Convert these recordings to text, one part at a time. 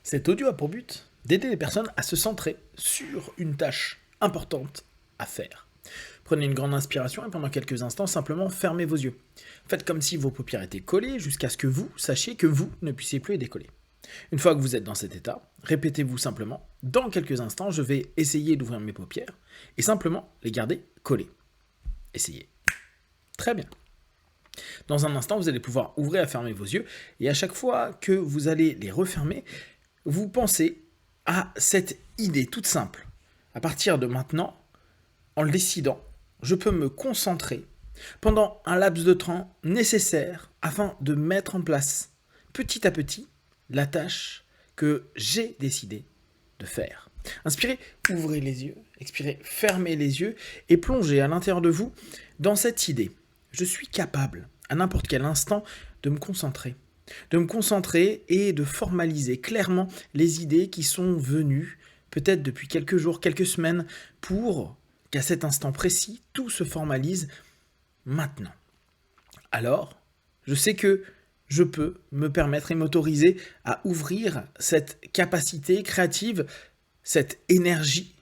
Cet audio a pour but d'aider les personnes à se centrer sur une tâche importante à faire. Prenez une grande inspiration et pendant quelques instants, simplement fermez vos yeux. Faites comme si vos paupières étaient collées jusqu'à ce que vous sachiez que vous ne puissiez plus les décoller. Une fois que vous êtes dans cet état, répétez-vous simplement, dans quelques instants, je vais essayer d'ouvrir mes paupières et simplement les garder collées. Essayez. Très bien. Dans un instant, vous allez pouvoir ouvrir et fermer vos yeux et à chaque fois que vous allez les refermer, vous pensez à cette idée toute simple. À partir de maintenant, en le décidant, je peux me concentrer pendant un laps de temps nécessaire afin de mettre en place petit à petit la tâche que j'ai décidé de faire. Inspirez, ouvrez les yeux, expirez, fermez les yeux et plongez à l'intérieur de vous dans cette idée. Je suis capable, à n'importe quel instant, de me concentrer et de formaliser clairement les idées qui sont venues, peut-être depuis quelques jours, quelques semaines, pour qu'à cet instant précis, tout se formalise maintenant. Alors, je sais que je peux me permettre et m'autoriser à ouvrir cette capacité créative, cette énergie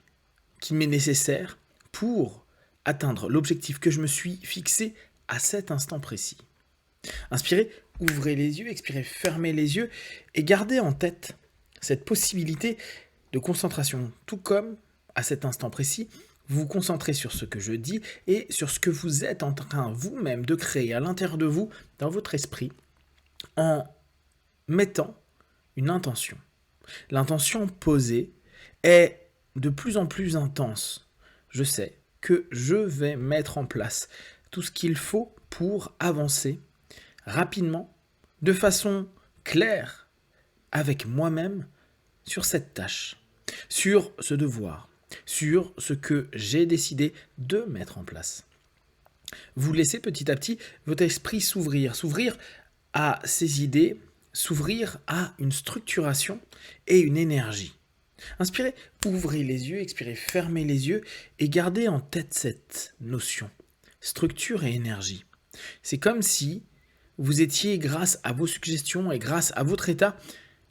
qui m'est nécessaire pour atteindre l'objectif que je me suis fixé à cet instant précis. Inspirez, ouvrez les yeux, expirez, fermez les yeux et gardez en tête cette possibilité de concentration, tout comme à cet instant précis, vous vous concentrez sur ce que je dis et sur ce que vous êtes en train vous-même de créer à l'intérieur de vous, dans votre esprit, en mettant une intention. L'intention posée est de plus en plus intense. Je sais que je vais mettre en place tout ce qu'il faut pour avancer rapidement, de façon claire, avec moi-même, sur cette tâche, sur ce devoir, sur ce que j'ai décidé de mettre en place. Vous laissez petit à petit votre esprit s'ouvrir à ces idées, s'ouvrir à une structuration et une énergie. Inspirez, ouvrez les yeux, expirez, fermez les yeux et gardez en tête cette notion, structure et énergie. C'est comme si vous étiez, grâce à vos suggestions et grâce à votre état,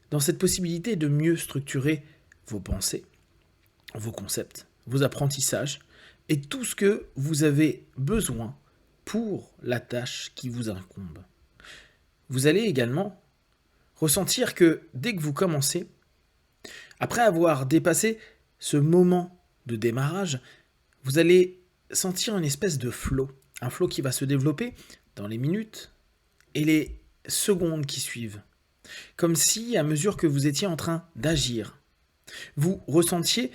dans cette possibilité de mieux structurer vos pensées, vos concepts, vos apprentissages et tout ce que vous avez besoin pour la tâche qui vous incombe. Vous allez également ressentir que dès que vous commencez, après avoir dépassé ce moment de démarrage, vous allez sentir une espèce de flow, un flow qui va se développer dans les minutes et les secondes qui suivent. Comme si, à mesure que vous étiez en train d'agir, vous ressentiez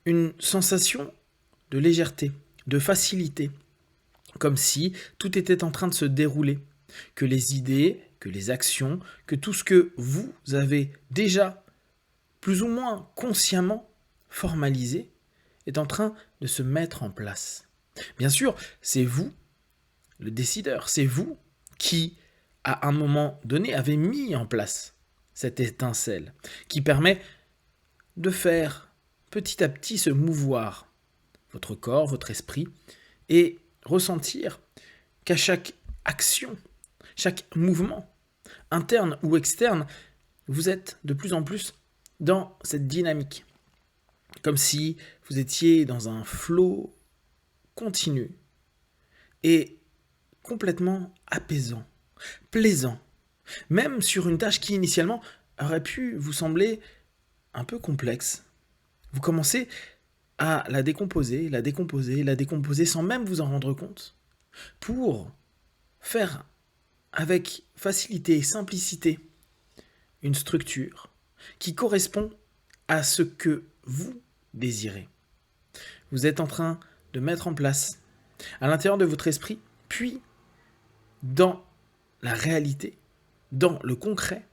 une sensation de légèreté, de facilité, comme si tout était en train de se dérouler, que les idées, que les actions, que tout ce que vous avez déjà plus ou moins consciemment formalisé est en train de se mettre en place. Bien sûr, c'est vous, le décideur, c'est vous qui, à un moment donné, avez mis en place cette étincelle qui permet de faire petit à petit se mouvoir votre corps, votre esprit et ressentir qu'à chaque action, chaque mouvement, interne ou externe, vous êtes de plus en plus dans cette dynamique. Comme si vous étiez dans un flot continu et complètement apaisant, plaisant, même sur une tâche qui initialement aurait pu vous sembler un peu complexe. Vous commencez à la décomposer sans même vous en rendre compte, pour faire avec facilité et simplicité une structure qui correspond à ce que vous désirez. Vous êtes en train de mettre en place à l'intérieur de votre esprit, puis dans la réalité, dans le concret,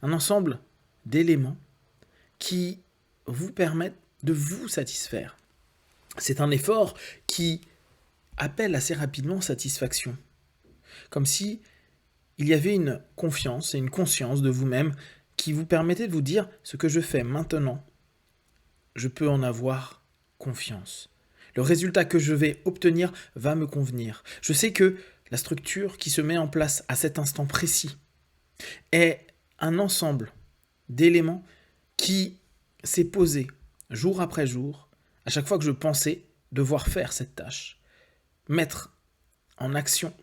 un ensemble d'éléments qui vous permettent de vous satisfaire. C'est un effort qui appelle assez rapidement satisfaction. Comme si il y avait une confiance et une conscience de vous-même qui vous permettait de vous dire ce que je fais maintenant, je peux en avoir confiance. Le résultat que je vais obtenir va me convenir. Je sais que la structure qui se met en place à cet instant précis est un ensemble d'éléments qui s'est posé jour après jour, à chaque fois que je pensais devoir faire cette tâche, mettre en action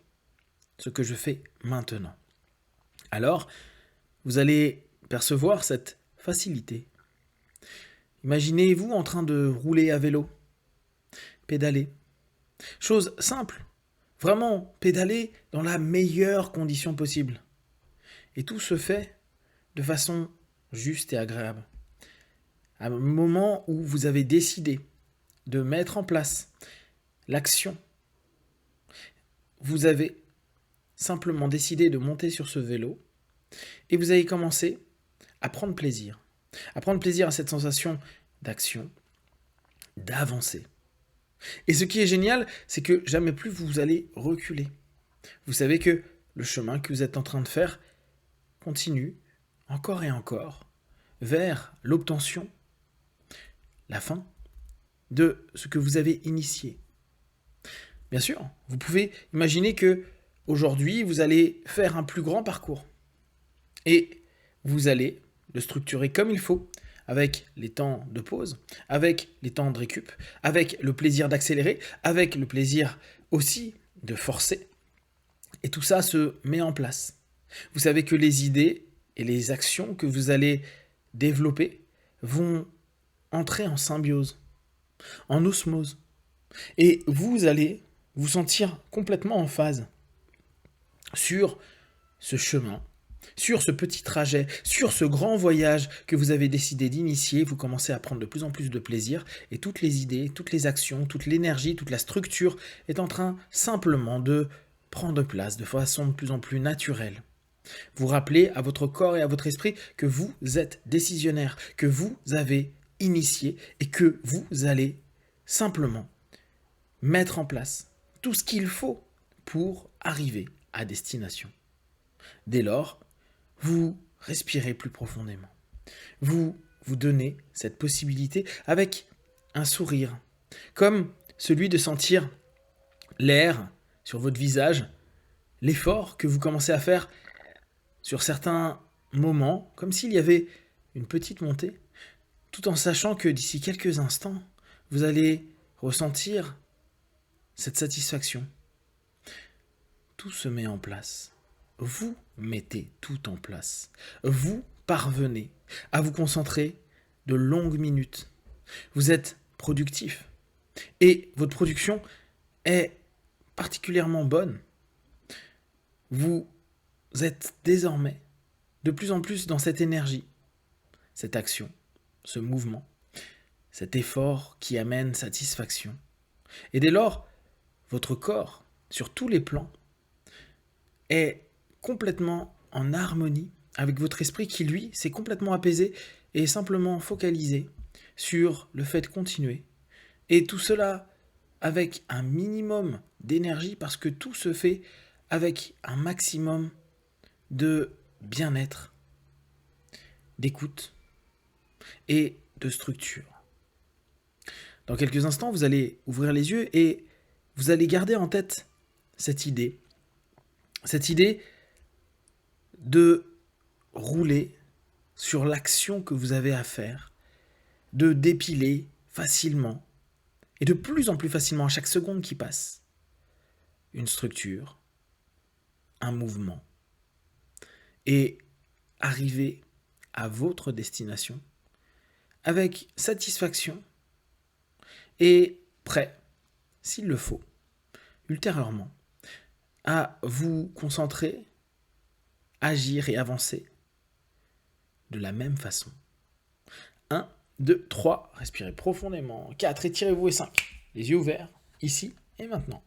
ce que je fais maintenant. Alors, vous allez percevoir cette facilité. Imaginez-vous en train de rouler à vélo, pédaler. Chose simple, vraiment pédaler dans la meilleure condition possible. Et tout se fait de façon juste et agréable. À un moment où vous avez décidé de mettre en place l'action, vous avez simplement décidé de monter sur ce vélo et vous avez commencé à prendre plaisir. À prendre plaisir à cette sensation d'action, d'avancer. Et ce qui est génial, c'est que jamais plus vous allez reculer. Vous savez que le chemin que vous êtes en train de faire continue encore et encore vers l'obtention, la fin de ce que vous avez initié. Bien sûr, vous pouvez imaginer que aujourd'hui, vous allez faire un plus grand parcours et vous allez le structurer comme il faut, avec les temps de pause, avec les temps de récup, avec le plaisir d'accélérer, avec le plaisir aussi de forcer. Et tout ça se met en place. Vous savez que les idées et les actions que vous allez développer vont entrer en symbiose, en osmose. Et vous allez vous sentir complètement en phase sur ce chemin, sur ce petit trajet, sur ce grand voyage que vous avez décidé d'initier. Vous commencez à prendre de plus en plus de plaisir et toutes les idées, toutes les actions, toute l'énergie, toute la structure est en train simplement de prendre place de façon de plus en plus naturelle. Vous rappelez à votre corps et à votre esprit que vous êtes décisionnaire, que vous avez initié et que vous allez simplement mettre en place tout ce qu'il faut pour arriver à destination. Dès lors, vous respirez plus profondément. Vous vous donnez cette possibilité avec un sourire, comme celui de sentir l'air sur votre visage, l'effort que vous commencez à faire sur certains moments, comme s'il y avait une petite montée, tout en sachant que d'ici quelques instants, vous allez ressentir cette satisfaction. Tout se met en place. Vous mettez tout en place. Vous parvenez à vous concentrer de longues minutes. Vous êtes productif. Et votre production est particulièrement bonne. Vous êtes désormais de plus en plus dans cette énergie, cette action, ce mouvement, cet effort qui amène satisfaction. Et dès lors, votre corps, sur tous les plans, est complètement en harmonie avec votre esprit qui, lui, s'est complètement apaisé et est simplement focalisé sur le fait de continuer. Et tout cela avec un minimum d'énergie parce que tout se fait avec un maximum de bien-être, d'écoute et de structure. Dans quelques instants, vous allez ouvrir les yeux et vous allez garder en tête cette idée de rouler sur l'action que vous avez à faire, de dépiler facilement, et de plus en plus facilement à chaque seconde qui passe, une structure, un mouvement, et arriver à votre destination avec satisfaction et prêt, s'il le faut, ultérieurement, à vous concentrer, agir et avancer de la même façon. 1, 2, 3, respirez profondément. 4, étirez-vous et 5. Les yeux ouverts, ici et maintenant.